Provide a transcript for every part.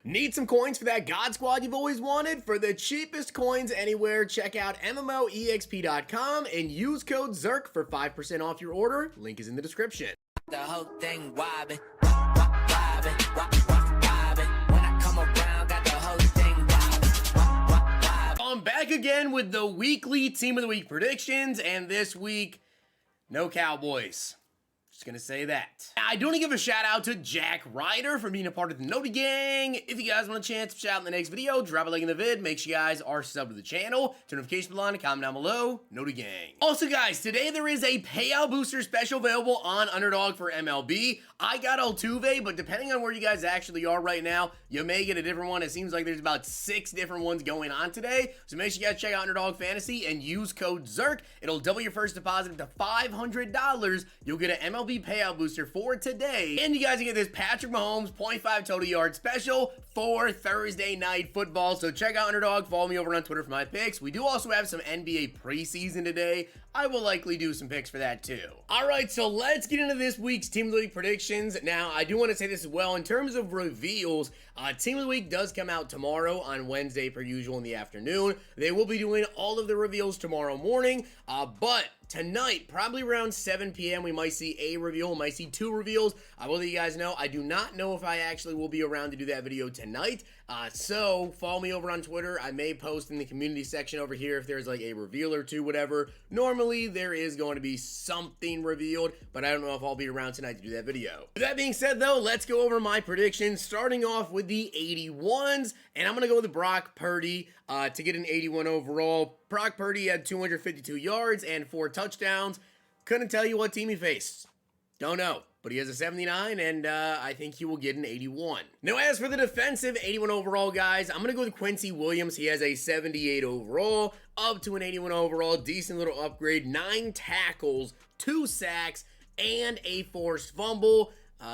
Need some coins for that God Squad you've always wanted? For the cheapest coins anywhere, check out MMOEXP.com and use code ZIRK for 5% off your order. Link is in the description. The whole thing wobbin', wobbin'. When I come around, got the whole thing wobbin'. I'm back again with the weekly Team of the Week predictions, and this week, no Cowboys. Just gonna say that. I do want to give a shout out to Jack Ryder for being a part of the Totw gang. If you guys want a chance to shout out in the next video, drop a like in the vid. Make sure you guys are subbed to the channel. Turn notification bell on and comment down below. Totw gang. Also guys, today there is a payout booster special available on Underdog for MLB. I got Totw, but depending on where you guys actually are right now, you may get a different one. It seems like there's about 6 different ones going on today. So make sure you guys check out Underdog Fantasy and use code ZIRK. It'll double your first deposit up to $500. You'll get an MLB payout booster for today, and you guys can get this Patrick Mahomes 0.5 total yard special for Thursday night football. So check out Underdog, follow me over on Twitter for my picks. We do also have some NBA preseason today. I will likely do some picks for that too. All right, so let's get into this week's Team of the Week predictions. Now, I do want to say this as well. In terms of reveals, Team of the Week does come out tomorrow on Wednesday per usual in the afternoon. They will be doing all of the reveals tomorrow morning, but tonight, probably around 7 p.m., we might see a reveal, might see 2 reveals. I will let you guys know, I do not know if I actually will be around to do that video tonight. So follow me over on Twitter. I may post in the community section over here if there's like a reveal or 2, whatever. Normally, there is going to be something revealed, but I don't know if I'll be around tonight to do that video. With that being said, though, let's go over my predictions, starting off with the 81s, and I'm going to go with Brock Purdy to get an 81 overall. Brock Purdy had 252 yards and 4 touchdowns. Couldn't tell you what team he faced. Don't know. But he has a 79, and I think he will get an 81. Now, as for the defensive 81 overall, guys, I'm going to go with Quincy Williams. He has a 78 overall, up to an 81 overall. Decent little upgrade. 9 tackles, 2 sacks, and a forced fumble.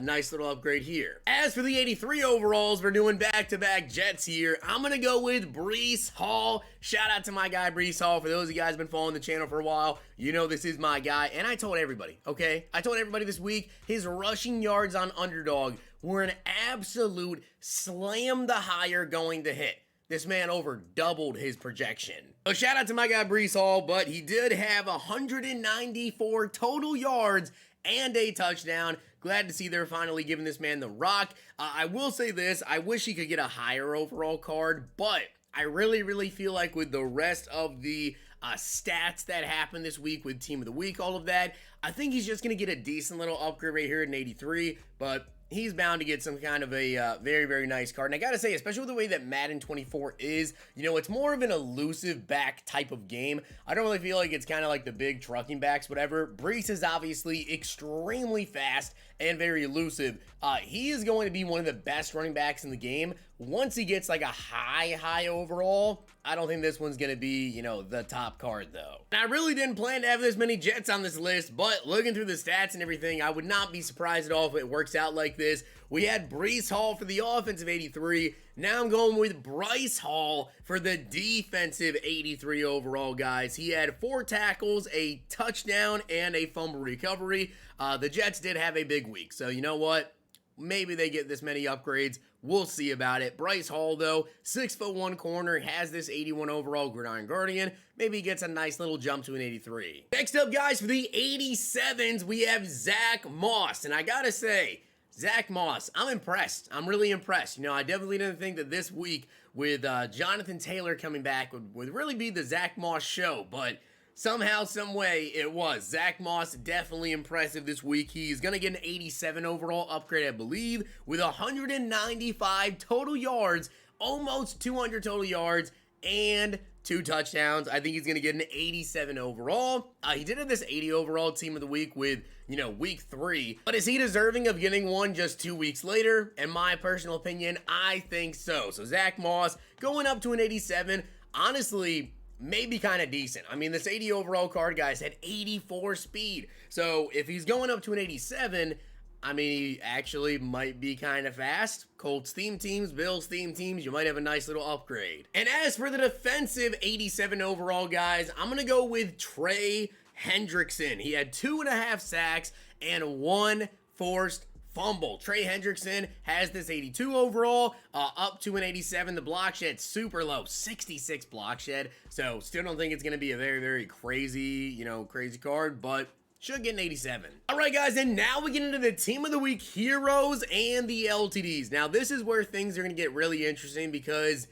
Nice little upgrade here. As for the 83 overalls, we're doing back-to-back Jets here. I'm going to go with Breece Hall. Shout out to my guy, Breece Hall. For those of you guys who have been following the channel for a while, you know this is my guy. And I told everybody, okay? I told everybody this week, his rushing yards on Underdog were an absolute slam the higher going to hit. This man over doubled his projection. So shout out to my guy, Breece Hall, but he did have 194 total yards and a touchdown. Glad to see they're finally giving this man the rock. I will say this, I wish he could get a higher overall card, but I really feel like with the rest of the stats that happened this week with Team of the Week, all of that, I think he's just going to get a decent little upgrade right here at an 83, but he's bound to get some kind of a very nice card. And I gotta say, especially with the way that Madden 24 is, you know, it's more of an elusive back type of game. I don't really feel like it's kind of like the big trucking backs, whatever. Breece is obviously extremely fast and very elusive. He is going to be one of the best running backs in the game. Once he gets like a high overall, I don't think this one's going to be, you know, the top card though. And I really didn't plan to have this many Jets on this list, but looking through the stats and everything, I would not be surprised at all if it works out like this. We had Breece Hall for the offensive 83. Now I'm going with Bryce Hall for the defensive 83 overall, guys. He had 4 tackles, a touchdown, and a fumble recovery. The Jets did have a big week, so you know what? Maybe they get this many upgrades. We'll see about it. Bryce Hall, though, 6'1" corner, has this 81 overall Gridiron Guardian. Maybe he gets a nice little jump to an 83. Next up, guys, for the 87s, we have Zach Moss. And I gotta say, Zach Moss, I'm impressed. I'm really impressed. You know, I definitely didn't think that this week with Jonathan Taylor coming back would really be the Zach Moss show, but somehow, some way, it was. Zach Moss, definitely impressive this week. He's going to get an 87 overall upgrade, I believe, with 195 total yards, almost 200 total yards, and 2 touchdowns. I think he's going to get an 87 overall. He did have this 80 overall Team of the Week with, you know, week 3. But is he deserving of getting one just 2 weeks later? In my personal opinion, I think so. So Zach Moss going up to an 87. Honestly, maybe kind of decent. I mean, this 80 overall card, guys, had 84 speed. So if he's going up to an 87, I mean, he actually might be kind of fast. Colts theme teams, Bills theme teams, you might have a nice little upgrade. And as for the defensive 87 overall, guys, I'm going to go with Trey Hendrickson. He had 2.5 sacks and 1 forced fumble. Trey Hendrickson has this 82 overall, up to an 87. The block shed super low, 66 block shed. So still don't think it's going to be a very, very crazy, crazy card, but should get an 87. All right, guys, and now we get into the Team of the Week heroes and the LTDs. Now, this is where things are going to get really interesting because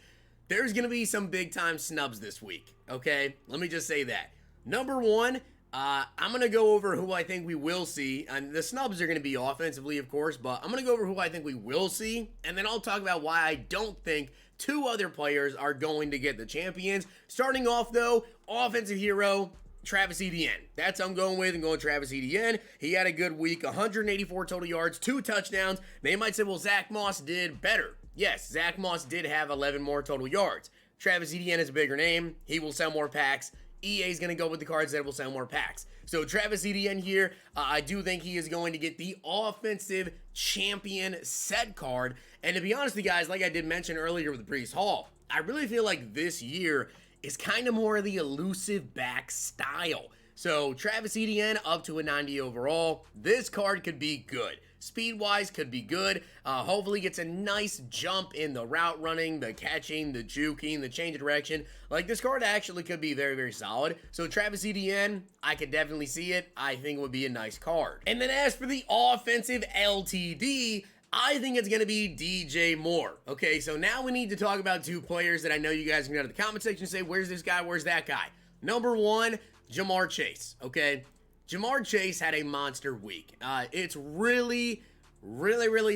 there's going to be some big-time snubs this week, okay? Let me just say that. Number one, I'm going to go over who I think we will see, and the snubs are going to be offensively, of course, but I'm going to go over who I think we will see, and then I'll talk about why I don't think two other players are going to get the champions. Starting off, though, offensive hero, Travis Etienne. That's who I'm going with. I'm going Travis Etienne. He had a good week, 184 total yards, 2 touchdowns. They might say, well, Zach Moss did better. Yes, Zach Moss did have 11 more total yards. Travis Etienne is a bigger name. He will sell more packs. EA is going to go with the cards that will sell more packs. So Travis Etienne here, I do think he is going to get the offensive champion set card. And to be honest with you guys, like I did mention earlier with Breece Hall, I really feel like this year is kind of more of the elusive back style. So Travis Etienne up to a 90 overall. This card could be good. Speed-wise could be good. Hopefully gets a nice jump in the route running, the catching, the juking, the change of direction. Like, this card actually could be very, very solid. So Travis Etienne, I could definitely see it. I think it would be a nice card. And then as for the offensive LTD, I think it's going to be DJ Moore. Okay, so now we need to talk about two players that I know you guys can go to the comment section and say, where's this guy, where's that guy? Number one, Ja'Marr Chase, okay? Ja'Marr Chase had a monster week. It's really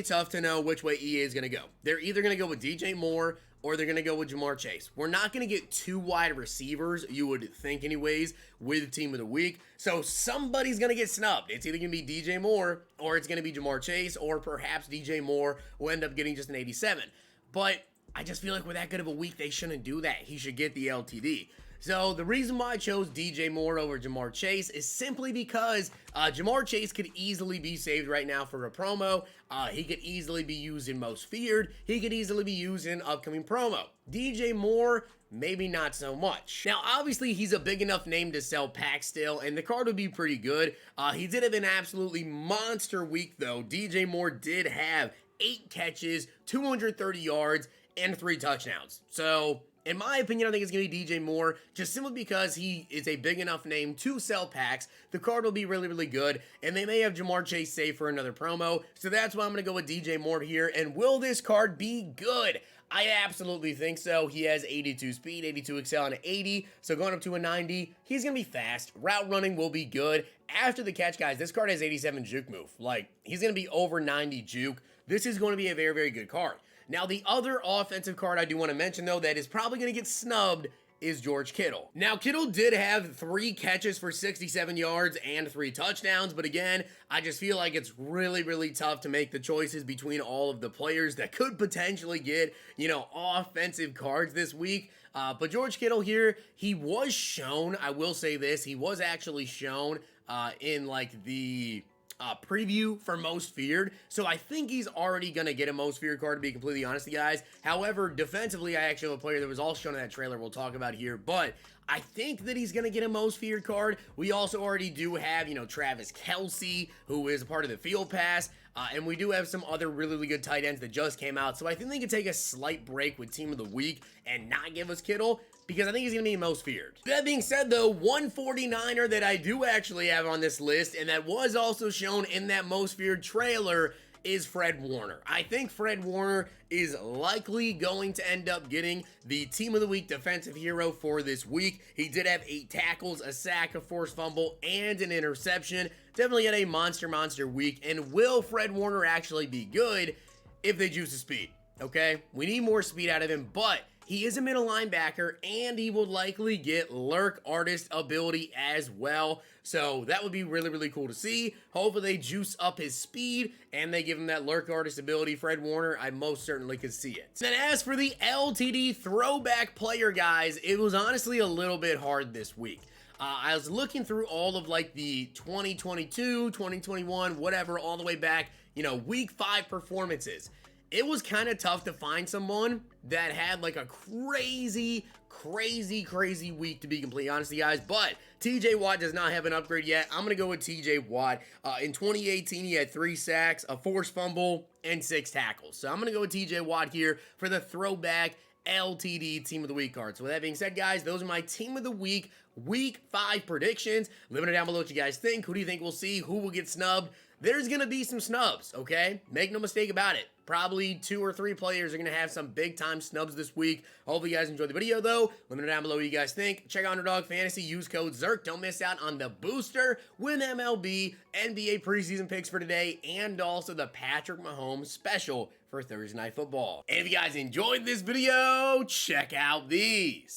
tough to know which way EA is going to go. They're either going to go with DJ Moore or they're going to go with Ja'Marr Chase. We're not going to get two wide receivers, you would think anyways, with Team of the Week. So somebody's going to get snubbed. It's either going to be DJ Moore or it's going to be Ja'Marr Chase, or perhaps DJ Moore will end up getting just an 87. But I just feel like with that good of a week, they shouldn't do that. He should get the LTD. So the reason why I chose DJ Moore over Ja'Marr Chase is simply because Ja'Marr Chase could easily be saved right now for a promo. He could easily be used in Most Feared. He could easily be used in upcoming promo. DJ Moore, maybe not so much. Now, obviously, he's a big enough name to sell packs still, and the card would be pretty good. He did have an absolutely monster week, though. DJ Moore did have 8 catches, 230 yards, and 3 touchdowns. So in my opinion, I think it's going to be DJ Moore, just simply because he is a big enough name to sell packs. The card will be really good, and they may have Ja'Marr Chase saved for another promo, so that's why I'm going to go with DJ Moore here. And will this card be good? I absolutely think so. He has 82 speed, 82 excel, and an 80, so going up to a 90, he's going to be fast. Route running will be good. After the catch, guys, this card has 87 juke move. Like, he's going to be over 90 juke. This is going to be a very good card. Now, the other offensive card I do want to mention, though, that is probably going to get snubbed is George Kittle. Now, Kittle did have 3 catches for 67 yards and 3 touchdowns, but again, I just feel like it's really tough to make the choices between all of the players that could potentially get, offensive cards this week. But George Kittle here, he was shown, I will say this, he was actually shown in, like, the preview for Most Feared, so I think he's already going to get a Most Feared card, to be completely honest with you guys. However, defensively, I actually have a player that was also shown in that trailer we'll talk about here, but I think that he's going to get a Most Feared card. We also already do have, Travis Kelce, who is a part of the Field Pass, and we do have some other really good tight ends that just came out, so I think they could take a slight break with Team of the Week and not give us Kittle, because I think he's going to be Most Feared. That being said, though, 149er that I do actually have on this list, and that was also shown in that Most Feared trailer, is Fred Warner. I think Fred Warner is likely going to end up getting the Team of the Week defensive hero for this week. He did have 8 tackles, a sack, a forced fumble, and an interception. Definitely had a monster week. And will Fred Warner actually be good if they juice his speed? Okay, we need more speed out of him, but he is a middle linebacker, and he will likely get lurk artist ability as well. So that would be really cool to see. Hopefully they juice up his speed, and they give him that lurk artist ability. Fred Warner, I most certainly could see it. Then as for the LTD throwback player, guys, it was honestly a little bit hard this week. I was looking through all of like the 2022, 2021, whatever, all the way back, week 5 performances. it was kind of tough to find someone that had like a crazy week, to be completely honest with you guys. But TJ Watt does not have an upgrade yet. I'm gonna go with TJ Watt. In 2018, he had 3 sacks, a forced fumble, and 6 tackles. So I'm gonna go with TJ Watt here for the throwback LTD Team of the Week card. So with that being said, guys, those are my Team of the Week, Week 5 predictions. Leave it down below what you guys think. Who do you think we'll see? Who will get snubbed? There's going to be some snubs, okay? Make no mistake about it. Probably 2 or 3 players are going to have some big-time snubs this week. Hopefully you guys enjoyed the video, though. Let me know down below what you guys think. Check out Underdog Fantasy. Use code ZERK. Don't miss out on the booster, win MLB, NBA preseason picks for today, and also the Patrick Mahomes special for Thursday Night Football. And if you guys enjoyed this video, check out these.